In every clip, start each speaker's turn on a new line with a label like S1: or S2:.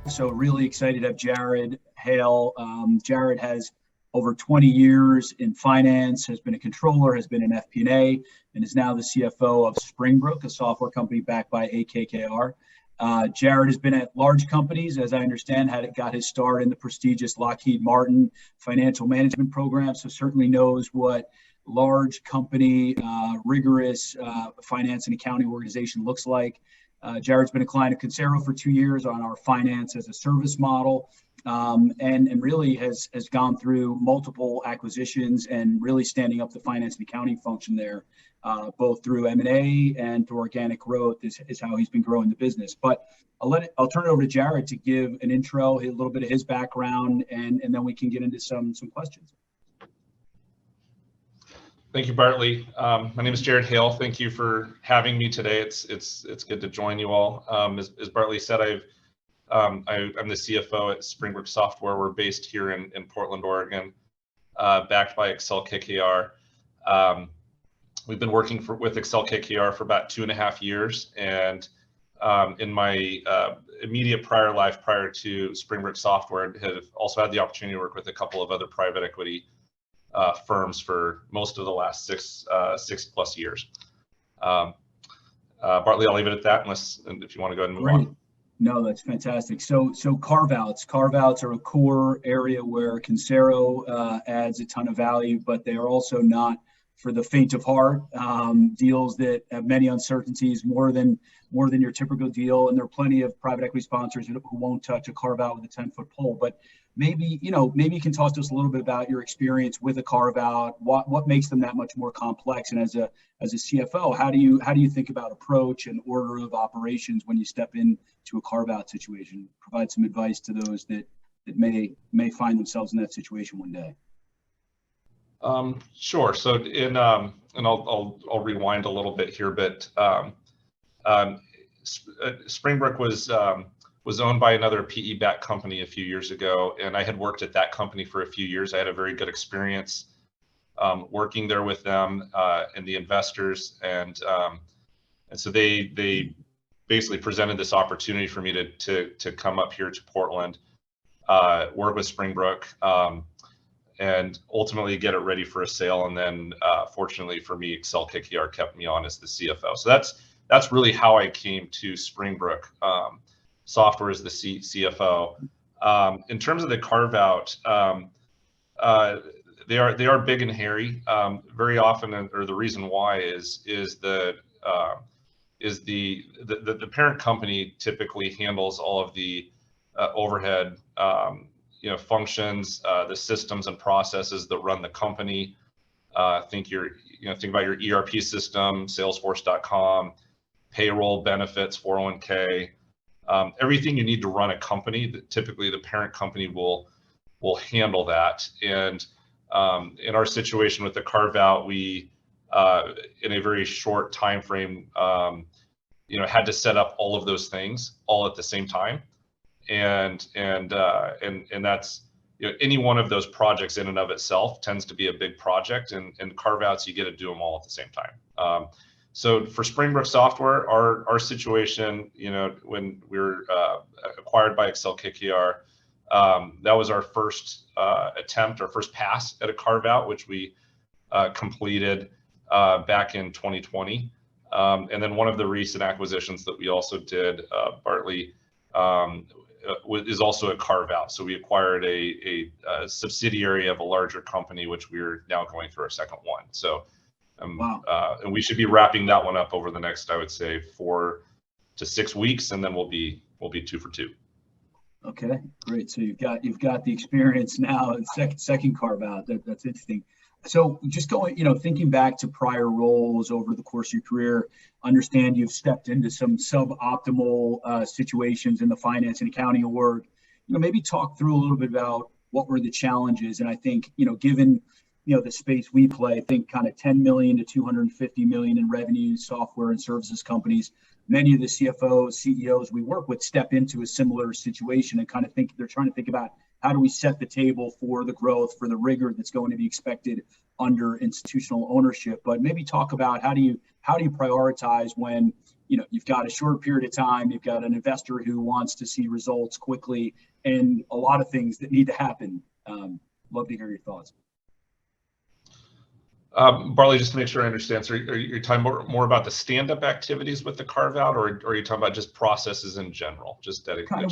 S1: So really excited to have Jared Hale. Jared has over 20 years in finance, has been a controller, has been in FP&A, and is now the CFO of Springbrook, a software company backed by AKKR. Jared has been at large companies, as I understand, got his start in the prestigious Lockheed Martin financial management program, so certainly knows what large company, rigorous finance and accounting organization looks like. Jared's been a client of Consero for 2 years on our finance as a service model, and really has gone through multiple acquisitions and really standing up the finance and accounting function there, both through M&A and through organic growth is how he's been growing the business. But I'll turn it over to Jared to give an intro, a little bit of his background, and then we can get into some questions.
S2: Thank you, Bartley. My name is Jared Hale. Thank you for having me today. It's good to join you all. As Bartley said, I'm the CFO at Springbrook Software. We're based here in Portland, Oregon, backed by KKR. We've been working with KKR for about 2.5 years, and in my immediate prior life, prior to Springbrook Software, have also had the opportunity to work with a couple of other private equity firms for most of the last six plus years. Bartley, I'll leave it at that, if you want to go ahead and move on.
S1: No, that's fantastic. So Carve-Outs are a core area where Consero adds a ton of value, but they are also not for the faint of heart. Deals that have many uncertainties, more than your typical deal, and there are plenty of private equity sponsors who won't touch a Carve-Out with a 10-foot pole. But maybe you can talk to us a little bit about your experience with a Carve-Out. What makes them that much more complex? And as a CFO, how do you think about approach and order of operations when you step into a Carve-Out situation? Provide some advice to those that may find themselves in that situation one day.
S2: Sure. So and I'll rewind a little bit here, but Springbrook was owned by another PE-backed company a few years ago, and I had worked at that company for a few years. I had a very good experience working there with them and the investors, and so they basically presented this opportunity for me to come up here to Portland, work with Springbrook, and ultimately get it ready for a sale. And then fortunately for me, KKR kept me on as the CFO. So that's really how I came to Springbrook Software as the CFO. In terms of the Carve-Out, they are big and hairy. Very often, or the reason why is the parent company typically handles all of the overhead functions, the systems and processes that run the company. Think about your ERP system, Salesforce.com, payroll, benefits, 401k, everything you need to run a company. That typically the parent company will handle that. And in our situation with the Carve-Out, we in a very short time frame, had to set up all of those things all at the same time. And that's any one of those projects in and of itself tends to be a big project, and Carve-Outs, you get to do them all at the same time. So for Springbrook Software, our situation, when we were acquired by KKR, that was our first attempt, our first pass at a Carve-Out, which we completed back in 2020. And then one of the recent acquisitions that we also did, Bartley, is also a Carve-Out. So we acquired a subsidiary of a larger company, which we're now going through our second one. So wow. And we should be wrapping that one up over the next, I would say, 4 to 6 weeks, and then we'll be 2 for 2.
S1: Okay, great. So you've got the experience now. Second Carve-Out. That's interesting. So just thinking back to prior roles over the course of your career, understand you've stepped into some suboptimal situations in the finance and accounting org. Maybe talk through a little bit about what were the challenges. And I think, given, the space we play, I think kind of 10 million to 250 million in revenue, software and services companies. Many of the CFOs, CEOs we work with step into a similar situation and kind of they're trying to think about how do we set the table for the growth, for the rigor that's going to be expected under institutional ownership. But maybe talk about how do you prioritize when you've got a short period of time, you've got an investor who wants to see results quickly, and a lot of things that need to happen. Love to hear your thoughts.
S2: Barley, just to make sure I understand, so are you talking more about the stand-up activities with the carve-out, or are you talking about just processes in general? Just that
S1: kind of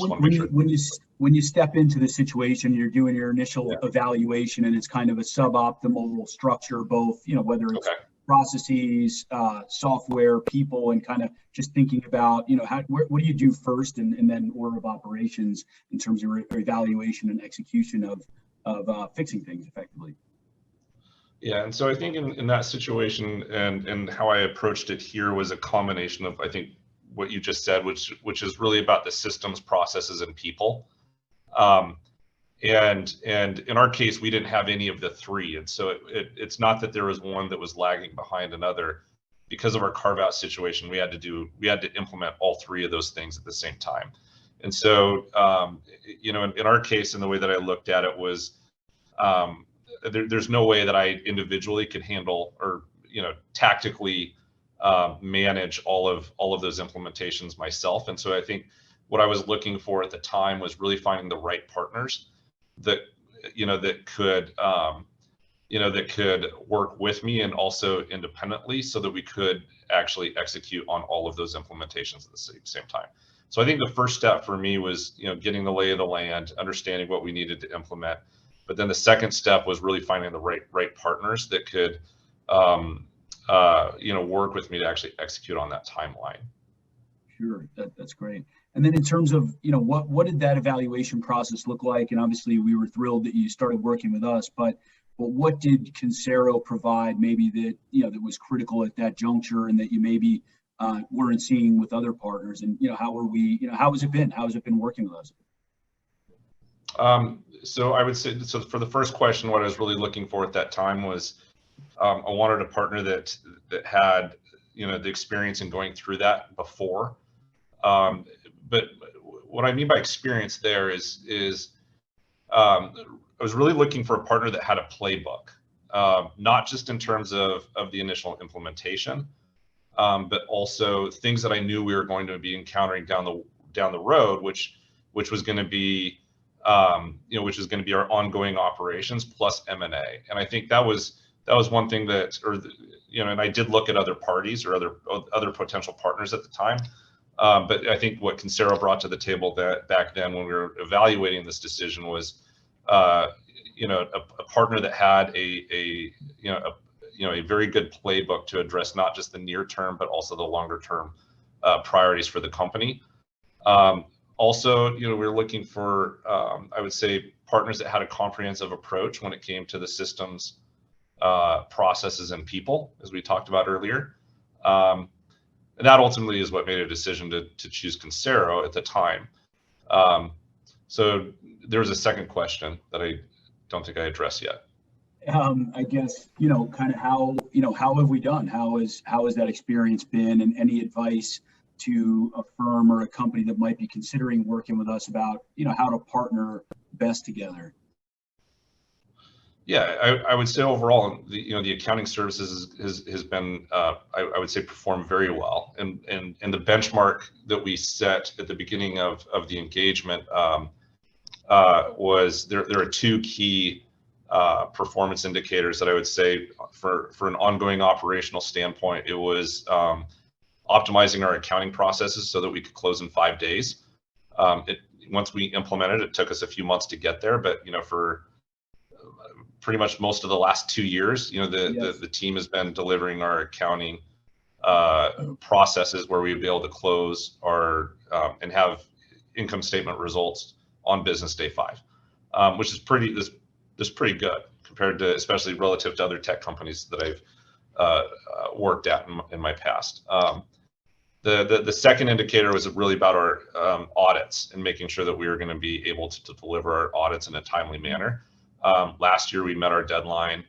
S1: when you step into the situation, you're doing your initial evaluation, and it's kind of a suboptimal structure, both whether it's processes, software, people, and kind of just thinking about what do you do first, and then order of operations in terms of your evaluation and execution of fixing things effectively.
S2: Yeah, and so I think in that situation and how I approached it here was a combination of, I think, what you just said, which is really about the systems, processes, and people. And in our case, we didn't have any of the three, and so it's not that there was one that was lagging behind another. Because of our carve-out situation, we had to implement all three of those things at the same time. And so in our case, and the way that I looked at it was, there's no way that I individually could handle or tactically manage all of those implementations myself. And so I think what I was looking for at the time was really finding the right partners that could work with me and also independently, so that we could actually execute on all of those implementations at the same time. So I think the first step for me was getting the lay of the land, understanding what we needed to implement. But then the second step was really finding the right partners that could work with me to actually execute on that timeline.
S1: Sure, that's great. And then in terms of what did that evaluation process look like? And obviously we were thrilled that you started working with us, but what did Consero provide maybe that that was critical at that juncture, and that you maybe weren't seeing with other partners? And how has it been working with us?
S2: So I would say, so for the first question, what I was really looking for at that time was I wanted a partner that had the experience in going through that before. But what I mean by experience there is I was really looking for a partner that had a playbook, not just in terms of the initial implementation, but also things that I knew we were going to be encountering down the road, which was going to be our ongoing operations plus M&A. And I think that was one thing that, and I did look at other parties or other potential partners at the time. But I think what Consero brought to the table back then when we were evaluating this decision was, a partner that had a very good playbook to address not just the near term, but also the longer term priorities for the company. Also, we're looking for, I would say, partners that had a comprehensive approach when it came to the systems, processes, and people, as we talked about earlier. And that ultimately is what made a decision to choose Consero at the time. So there was a second question that I don't think I addressed yet.
S1: I guess, kind of how have we done? How has that experience been, and any advice to a firm or a company that might be considering working with us about, how to partner best together?
S2: Yeah, I would say overall, the accounting services has been, I would say, performed very well. And the benchmark that we set at the beginning of the engagement was there are two key performance indicators that I would say for an ongoing operational standpoint. It was optimizing our accounting processes so that we could close in 5 days. Once we implemented it, took us a few months to get there, but for pretty much most of the last 2 years, the team has been delivering our accounting processes where we'd be able to close our and have income statement results on business day 5, which is pretty good compared to, especially relative to other tech companies that I've worked at in my past. The second indicator was really about our audits and making sure that we were going to be able to deliver our audits in a timely manner. Last year we met our deadline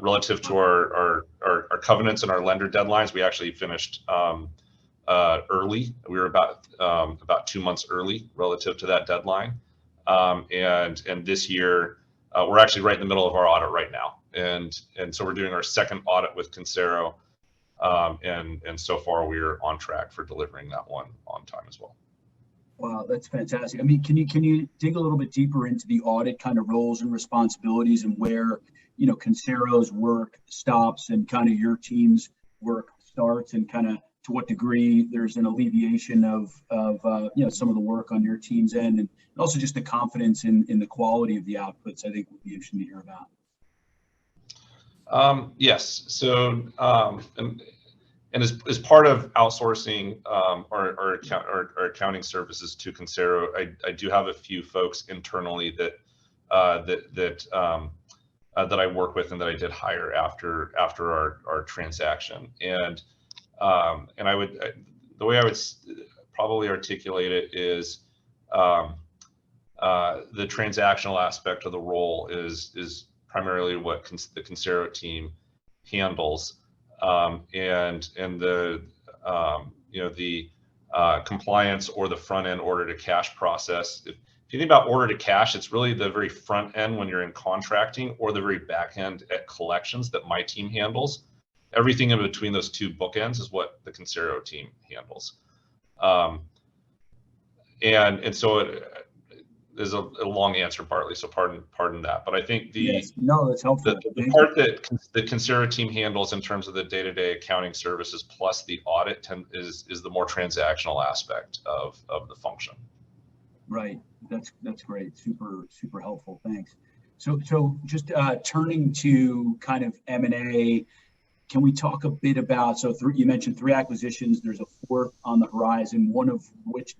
S2: relative to our covenants and our lender deadlines. We actually finished early. We were about 2 months early relative to that deadline. And this year we're actually right in the middle of our audit right now. And so we're doing our second audit with Consero. And so far we're on track for delivering that one on time as well.
S1: Wow, that's fantastic. I mean, can you dig a little bit deeper into the audit kind of roles and responsibilities and where, Consero's work stops and kind of your team's work starts, and kind of to what degree there's an alleviation of some of the work on your team's end, and also just the confidence in the quality of the outputs, I think would be interesting to hear about.
S2: Yes. So, and as part of outsourcing our accounting services to Consero, I do have a few folks internally that I work with and that I did hire after our transaction. And the way I would probably articulate it is the transactional aspect of the role is primarily what the Consero team handles, and the compliance or the front end order to cash process. If you think about order to cash, it's really the very front end when you're in contracting, or the very back end at collections that my team handles. Everything in between those two bookends is what the Consero team handles. And so there's a long answer partly, so pardon that. But I think
S1: that's helpful.
S2: The part that the Consero team handles in terms of the day-to-day accounting services plus the audit is the more transactional aspect of the function.
S1: Right. That's great. Super helpful. Thanks. So just turning to kind of M&A, can we talk a bit about, you mentioned 3 acquisitions, there's a 4th on the horizon, one of which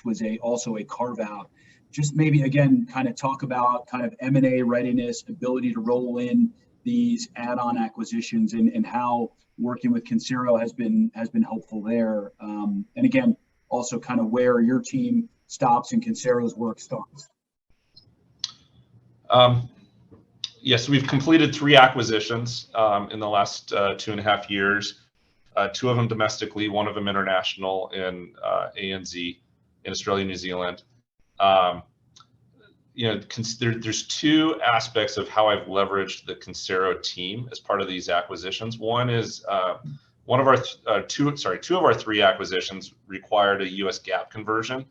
S1: was also a carve-out. Just maybe again, kind of talk about kind of M&A readiness, ability to roll in these add-on acquisitions, and how working with Consero has been helpful there. And again, also kind of where your team stops and Consero's work starts.
S2: Yes, we've completed 3 acquisitions in the last 2.5 years. 2 of them domestically, 1 of them international in ANZ, in Australia, New Zealand. There's 2 aspects of how I've leveraged the Consero team as part of these acquisitions. One is two of our 3 acquisitions required a US GAAP conversion.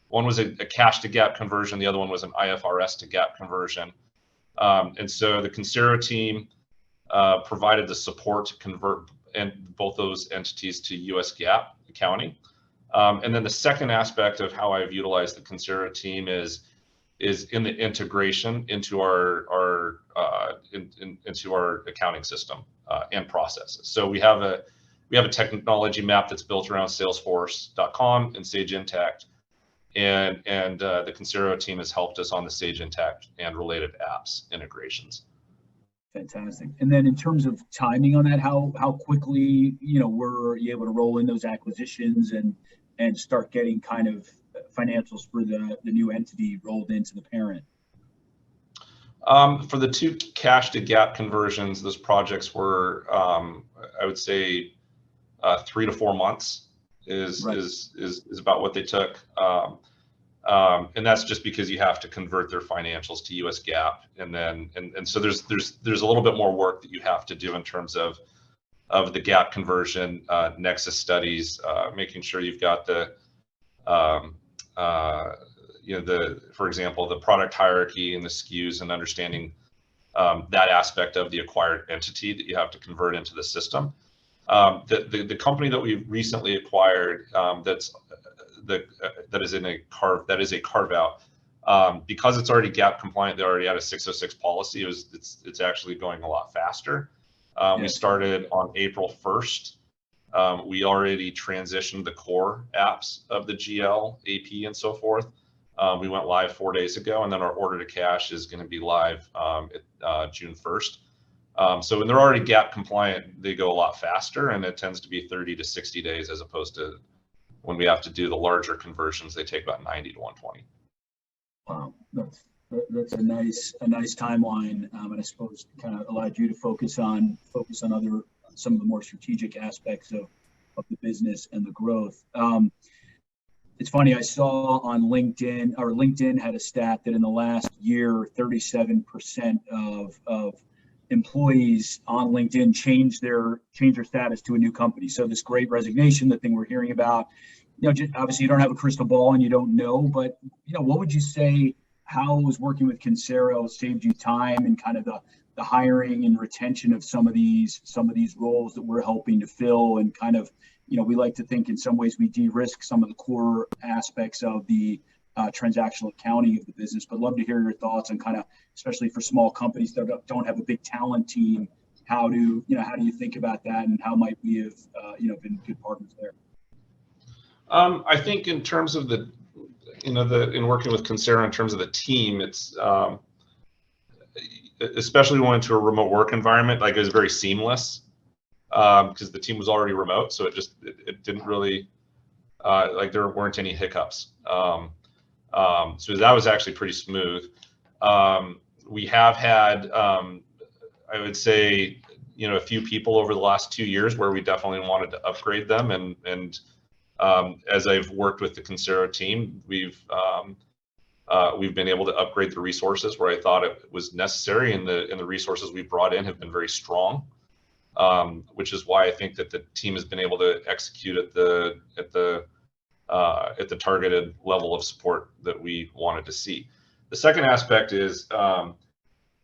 S2: One was a cash to GAAP conversion. The other one was an IFRS to GAAP conversion. And so the Consero team provided the support to convert both those entities to US GAAP accounting. And then the second aspect of how I've utilized the Consero team is in the integration into our accounting system and processes. So we have a technology map that's built around Salesforce.com and Sage Intacct, and the Consero team has helped us on the Sage Intacct and related apps integrations.
S1: Fantastic. And then in terms of timing on that, how quickly were you able to roll in those acquisitions and start getting kind of financials for the new entity rolled into the parent?
S2: For the 2 cash to GAAP conversions, those projects were, I would say, 3 to 4 months is about what they took. And that's just because you have to convert their financials to US GAAP, and so there's a little bit more work that you have to do in terms of the GAAP conversion, nexus studies, making sure you've got for example, the product hierarchy and the SKUs, and understanding that aspect of the acquired entity that you have to convert into the system. The company that we recently acquired, that is a carve-out, because it's already GAAP compliant, they already had a 606 policy. It's actually going a lot faster. We started on April 1st. We already transitioned the core apps of the GL, AP, and so forth. We went live 4 days ago, and then our order to cash is going to be live June 1st. So when they're already GAAP compliant, they go a lot faster, and it tends to be 30 to 60 days, as opposed to when we have to do the larger conversions, they take about 90 to 120.
S1: Wow, that's a nice timeline, and I suppose kind of allowed you to focus on some of the more strategic aspects of the business and the growth. It's funny, I saw on LinkedIn had a stat that in the last year, 37% of employees on LinkedIn change their status to a new company. So this great resignation, the thing we're hearing about, obviously you don't have a crystal ball and you don't know, but what would you say? How was working with Consero saved you time and kind of the hiring and retention of some of these roles that we're helping to fill, and kind of, we like to think in some ways we de-risk some of the core aspects of the transactional accounting of the business, but love to hear your thoughts on kind of, especially for small companies that don't have a big talent team, how do you think about that, and how might we have been good partners there?
S2: I think in terms of in working with Consero in terms of the team, it's especially when we went to a remote work environment, like it was very seamless because the team was already remote, so it didn't really like there weren't any hiccups. So that was actually pretty smooth. We have had, I would say, a few people over the last 2 years where we definitely wanted to upgrade them, and as I've worked with the Consero team, we've been able to upgrade the resources where I thought it was necessary, and the resources we brought in have been very strong, which is why I think that the team has been able to execute at the targeted level of support that we wanted to see. The second aspect is, or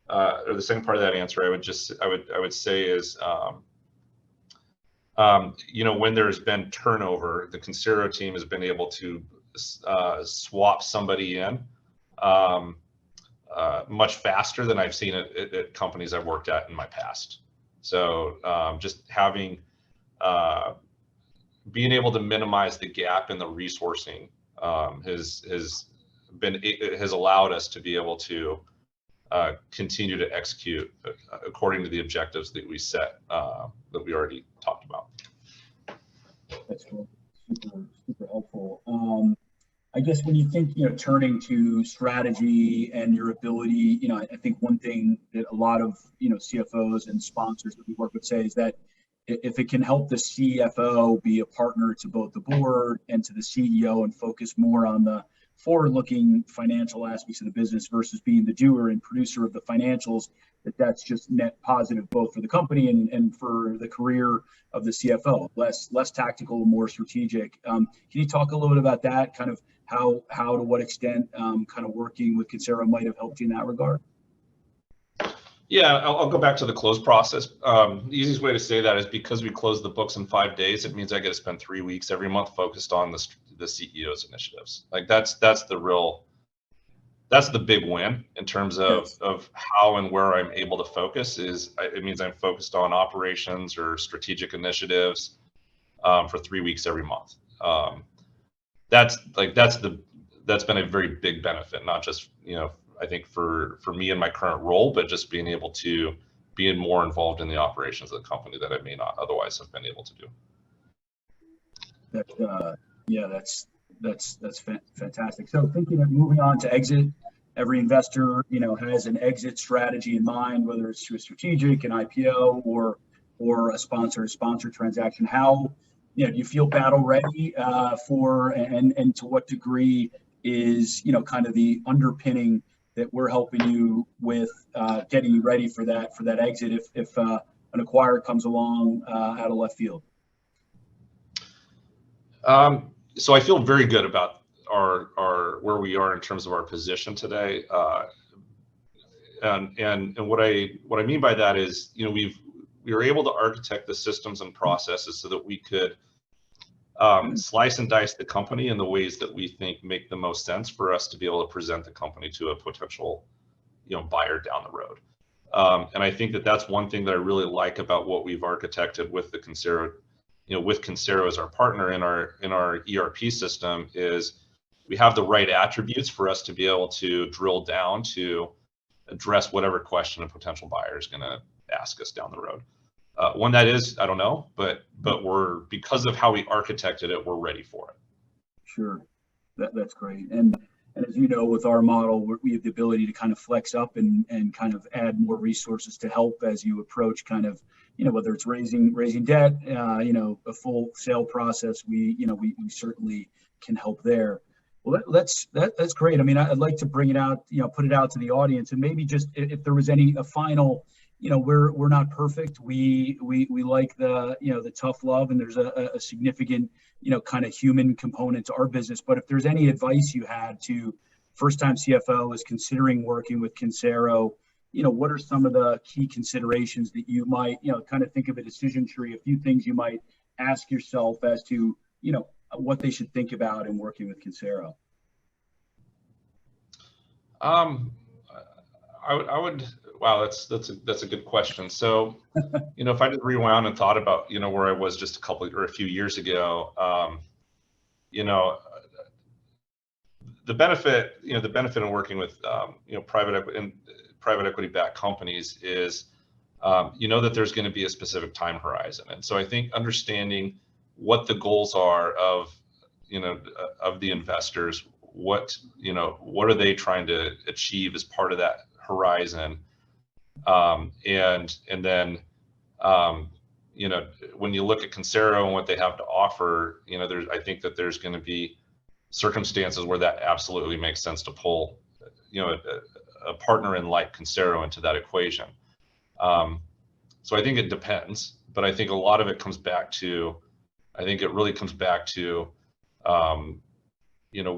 S2: the second part of that answer, I would say is, when there's been turnover, the Consero team has been able to swap somebody in much faster than I've seen it at companies I've worked at in my past. So just having being able to minimize the gap in the resourcing has allowed us to be able to continue to execute according to the objectives that we set, that we already talked about.
S1: That's cool. Super helpful. I guess when you think, turning to strategy and your ability, I think one thing that a lot of, CFOs and sponsors that we work with say is that if it can help the CFO be a partner to both the board and to the CEO and focus more on the forward-looking financial aspects of the business versus being the doer and producer of the financials, that's just net positive both for the company and for the career of the CFO, less tactical, more strategic. Can you talk a little bit about that, kind of how to what extent kind of working with Consero might have helped you in that regard?
S2: Yeah, I'll go back to the close process. The easiest way to say that is because we close the books in 5 days, it means I get to spend 3 weeks every month focused on the CEO's initiatives. Like that's the big win in terms of how and where I'm able to focus. It means I'm focused on operations or strategic initiatives for 3 weeks every month. That's been a very big benefit, not just I think for me in my current role, but just being able to be more involved in the operations of the company that I may not otherwise have been able to do.
S1: That's fantastic. So thinking of moving on to exit, every investor has an exit strategy in mind, whether it's to a strategic, an IPO, or a sponsor transaction. How do you feel battle ready for, and to what degree is kind of the underpinning that we're helping you with getting you ready for that exit if an acquirer comes along out of left field?
S2: So I feel very good about our where we are in terms of our position today, and what I mean by that is we were able to architect the systems and processes so that we could slice and dice the company in the ways that we think make the most sense for us to be able to present the company to a potential buyer down the road. And I think that that's one thing that I really like about what we've architected with the Consero, with Consero as our partner in our ERP system, is we have the right attributes for us to be able to drill down to address whatever question a potential buyer is going to ask us down the road. When that is, I don't know, but we're, because of how we architected it, we're ready for it.
S1: Sure, that's great. And as you know, with our model, we have the ability to kind of flex up and kind of add more resources to help as you approach kind of, whether it's raising debt, a full sale process. We certainly can help there. Well, that's great. I mean, I'd like to bring it out, put it out to the audience, and maybe just if there was a final we're not perfect. We like the tough love, and there's a significant kind of human component to our business. But if there's any advice you had to first-time CFO is considering working with Consero, what are some of the key considerations that you might kind of think of a decision tree, a few things you might ask yourself as to what they should think about in working with Consero?
S2: I would. Wow, that's a good question. So, if I just rewound and thought about where I was just a few years ago, the benefit of working with private equity backed companies is that there's going to be a specific time horizon, and so I think understanding what the goals are of the investors, what are they trying to achieve as part of that horizon, and then when you look at Consero and what they have to offer, I think that there's going to be circumstances where that absolutely makes sense to pull a partner in like Consero into that equation. So I think it depends, but I think a lot of it comes back to,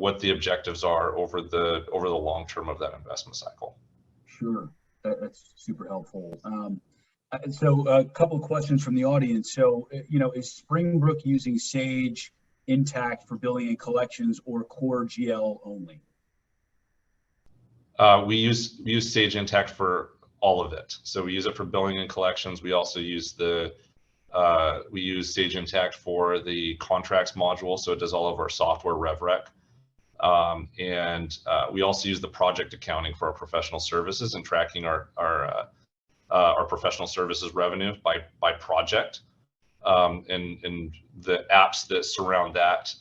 S2: what the objectives are over the long term of that investment cycle.
S1: Sure, that's super helpful. So a couple of questions from the audience. So, is Springbrook using Sage Intacct for billing and collections or core GL only?
S2: We use Sage Intacct for all of it. So we use it for billing and collections. We also use we use Sage Intacct for the contracts module, so it does all of our software rev rec. And we also use the project accounting for our professional services and tracking our professional services revenue by project. And the apps that surround that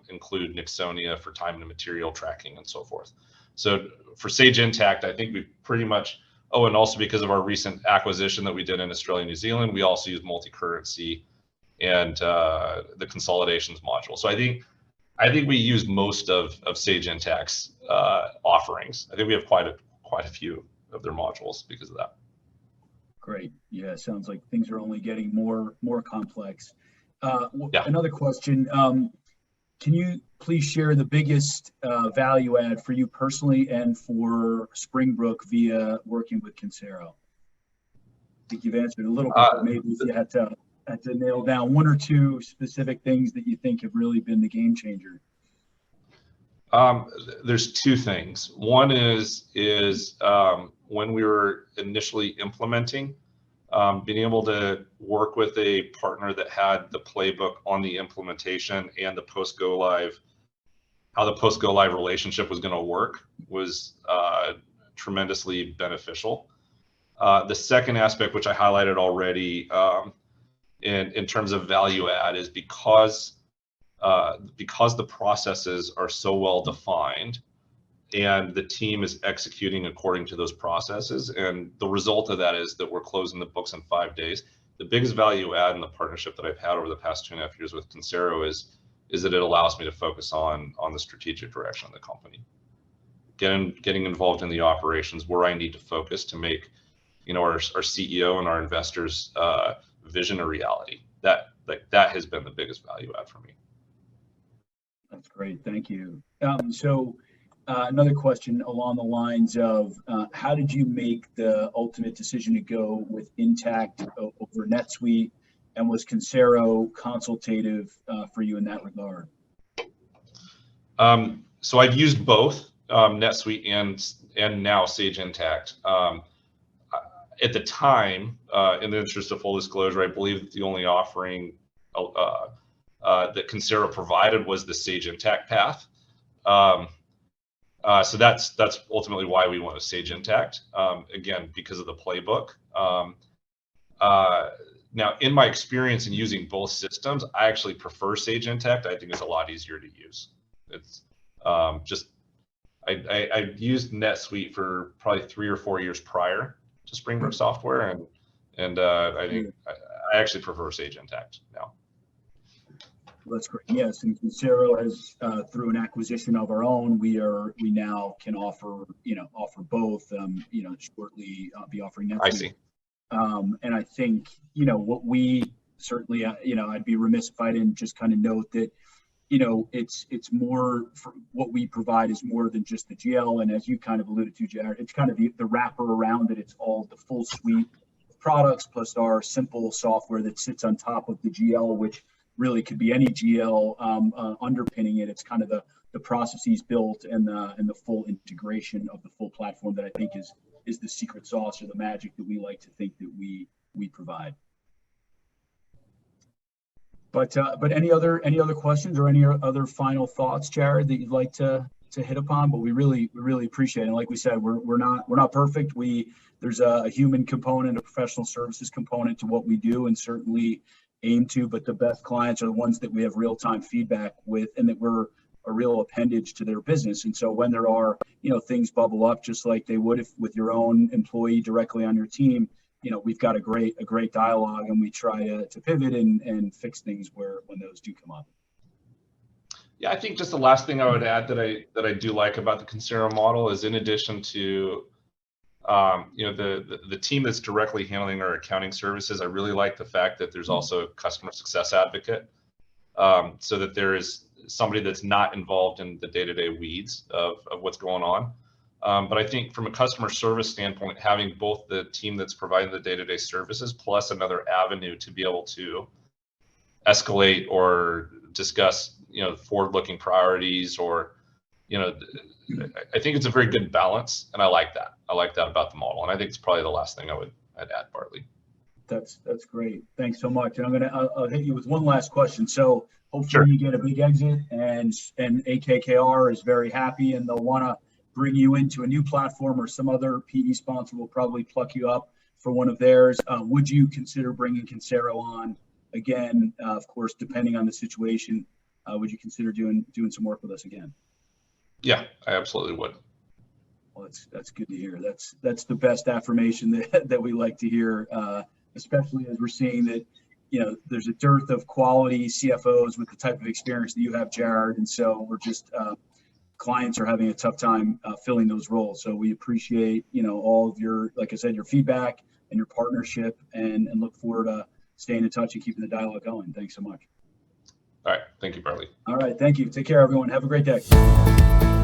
S2: include Nixonia for time and material tracking and so forth. So for Sage Intacct, I think we pretty much, and also because of our recent acquisition that we did in Australia and New Zealand, we also use multi-currency and the consolidations module. So I think we use most of Sage Intacct's offerings. I think we have quite a few of their modules because of that.
S1: Great. Yeah, sounds like things are only getting more complex.
S2: Yeah.
S1: Another question. Can you please share the biggest value add for you personally and for Springbrook via working with Consero? I think you've answered a little bit, but maybe if you had to nail down one or two specific things that you think have really been the game changer.
S2: There's two things. One is when we were initially implementing, being able to work with a partner that had the playbook on the implementation and the post-go live, how the post-go live relationship was going to work was tremendously beneficial. The second aspect, which I highlighted already, in terms of value add, is because the processes are so well defined and the team is executing according to those processes, and the result of that is that we're closing the books in 5 days. The biggest value add in the partnership that I've had over the past 2.5 years with Consero is that it allows me to focus on the strategic direction of the company, getting involved in the operations where I need to focus to make our CEO and our investors vision a reality. That has been the biggest value add for me.
S1: That's great, thank you. So another question along the lines of how did you make the ultimate decision to go with Intacct over NetSuite, and was Consero consultative for you in that regard?
S2: So I've used both NetSuite and now Sage Intacct. At the time, in the interest of full disclosure, I believe that the only offering that Consero provided was the Sage Intacct path. So that's ultimately why we went with Sage Intacct, again, because of the playbook. Now, in my experience in using both systems, I actually prefer Sage Intacct. I think it's a lot easier to use. It's I used NetSuite for probably 3 or 4 years prior to Springbrook Software, and I think I actually prefer Sage Intacct now.
S1: That's great. Yes, and Consero has through an acquisition of our own, we now can offer both. Shortly be offering NetSuite.
S2: I see.
S1: And I think, what we certainly, I'd be remiss if I didn't just kind of note that, it's more for what we provide is more than just the GL. And as you kind of alluded to, Jared, it's kind of the wrapper around it. It's all the full suite of products plus our simple software that sits on top of the GL, which really could be any GL underpinning it. It's kind of the processes built and the full integration of the full platform that I think is the secret sauce or the magic that we like to think that we provide. But any other questions or any other final thoughts, Jared, that you'd like to hit upon? But we really appreciate it. And like we said, we're not perfect. There's a human component, a professional services component to what we do, and certainly aim to. But the best clients are the ones that we have real-time feedback with, and that we're a real appendage to their business. And so when there are things bubble up, just like they would if with your own employee directly on your team, we've got a great dialogue, and we try to pivot and fix things when those do come up.
S2: Yeah, I think just the last thing I would add that I do like about the Consero model is, in addition to the team that's directly handling our accounting services, I really like the fact that there's also a customer success advocate, so that there is somebody that's not involved in the day-to-day weeds of what's going on. But I think from a customer service standpoint, having both the team that's providing the day-to-day services plus another avenue to be able to escalate or discuss, forward-looking priorities, or, I think it's a very good balance, and I like that. I like that about the model, and I think it's probably the last thing I'd add, Bartley.
S1: That's great. Thanks so much. And I'll hit you with one last question. So hopefully
S2: Sure.
S1: You get a big exit, and AKKR is very happy, and they'll want to bring you into a new platform, or some other PE sponsor will probably pluck you up for one of theirs. Would you consider bringing Consero on again? Of course, depending on the situation, would you consider doing some work with us again?
S2: Yeah, I absolutely would.
S1: Well, that's good to hear. That's the best affirmation that we like to hear, especially as we're seeing that there's a dearth of quality CFOs with the type of experience that you have, Jared, and so we're just clients are having a tough time filling those roles. So we appreciate all of your, like I said, your feedback and your partnership, and look forward to staying in touch and keeping the dialogue going. Thanks so much.
S2: All right, thank you, Bartley.
S1: All right, thank you. Take care, everyone. Have a great day.